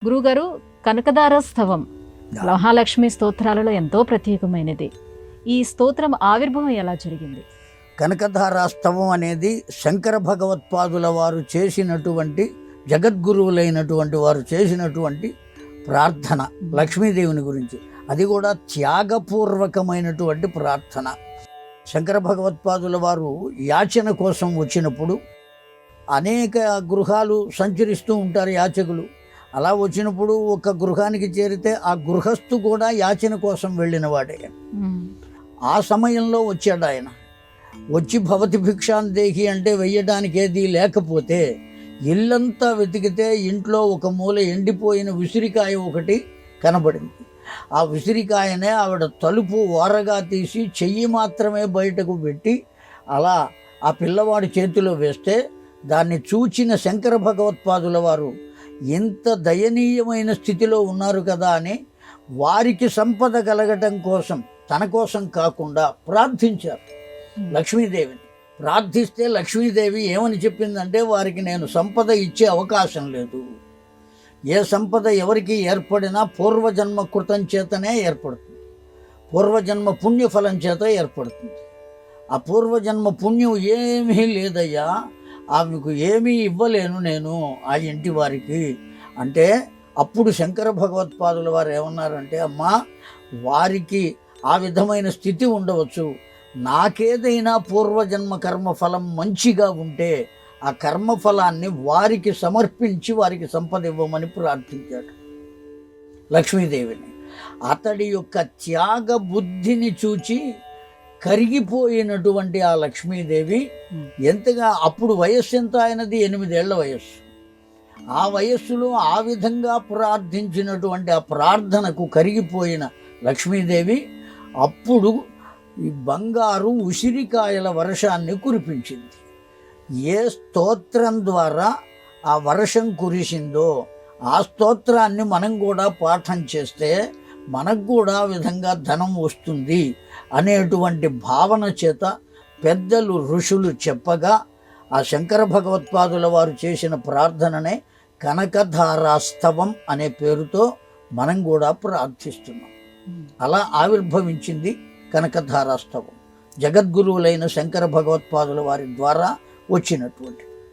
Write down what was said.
గురుగారు, కనకదార స్తవం మహాలక్ష్మి స్తోత్రాలలో ఎంతో ప్రత్యేకమైనది. ఈ స్తోత్రం ఆవిర్భావం ఎలా జరిగింది? కనకధారాస్తవం అనేది శంకర భగవత్పాదుల వారు చేసినటువంటి, జగద్గురువులైనటువంటి వారు చేసినటువంటి ప్రార్థన లక్ష్మీదేవిని గురించి. అది కూడా త్యాగపూర్వకమైనటువంటి ప్రార్థన. శంకర భగవత్పాదుల వారు యాచన కోసం వచ్చినప్పుడు అనేక గృహాలు సంచరిస్తూ ఉంటారు యాచకులు. అలా వచ్చినప్పుడు ఒక గృహానికి చేరితే ఆ గృహస్థు కూడా యాచన కోసం వెళ్ళిన వాడే. ఆ సమయంలో వచ్చాడు ఆయన. వచ్చి భవతి భిక్షాందేహి అంటే వెయ్యడానికి ఏది లేకపోతే ఇల్లంతా వెతికితే ఇంట్లో ఒక మూల ఎండిపోయిన విసిరికాయ ఒకటి కనబడింది. ఆ విసిరికాయనే ఆవిడ తలుపు ఓరగా తీసి చెయ్యి మాత్రమే బయటకు పెట్టి అలా ఆ పిల్లవాడి చేతిలో వేస్తే దాన్ని చూచిన శంకర భగవత్పాదుల వారు ఎంత దయనీయమైన స్థితిలో ఉన్నారు కదా అని వారికి సంపద కలగటం కోసం, తన కోసం కాకుండా ప్రార్థించారు లక్ష్మీదేవిని. ప్రార్థిస్తే లక్ష్మీదేవి ఏమని చెప్పిందంటే, వారికి నేను సంపద ఇచ్చే అవకాశం లేదు. ఏ సంపద ఎవరికి ఏర్పడినా పూర్వజన్మ కృతం చేతనే ఏర్పడుతుంది, పూర్వజన్మ పుణ్యఫలం చేత ఏర్పడుతుంది. ఆ పూర్వజన్మ పుణ్యం ఏమీ లేదయ్యా, ఆమెకు ఏమీ ఇవ్వలేను నేను ఆ ఇంటి వారికి అంటే, అప్పుడు శంకర భగవత్పాదుల వారు ఏమన్నారంటే, అమ్మా వారికి ఆ విధమైన స్థితి ఉండవచ్చు, నాకేదైనా పూర్వజన్మ కర్మఫలం మంచిగా ఉంటే ఆ కర్మఫలాన్ని వారికి సమర్పించి వారికి సంపద ఇవ్వమని ప్రార్థించాడు లక్ష్మీదేవిని. అతడి యొక్క త్యాగ బుద్ధిని చూచి కరిగిపోయినటువంటి ఆ లక్ష్మీదేవి ఎంతగా, అప్పుడు వయస్సు ఎంత ఆయనది, 8 ఏళ్ల వయస్సు. ఆ వయస్సులో ఆ విధంగా ప్రార్థించినటువంటి ఆ ప్రార్థనకు కరిగిపోయిన లక్ష్మీదేవి అప్పుడు ఈ బంగారు ఉసిరికాయల వర్షాన్ని కురిపించింది. ఏ స్తోత్రం ద్వారా ఆ వర్షం కురిసిందో ఆ స్తోత్రాన్ని మనం కూడా పాఠం చేస్తే మనకు కూడా ఆ విధంగా ధనం వస్తుంది అనేటువంటి భావన చేత పెద్దలు ఋషులు చెప్పగా ఆ శంకర భగవత్పాదుల వారు చేసిన ప్రార్థననే కనకధారాస్తవం అనే పేరుతో మనం కూడా ప్రార్థిస్తున్నాం. అలా ఆవిర్భవించింది కనకధారాస్తవం, జగద్గురువులైన శంకర భగవత్పాదుల వారి ద్వారా వచ్చినటువంటి.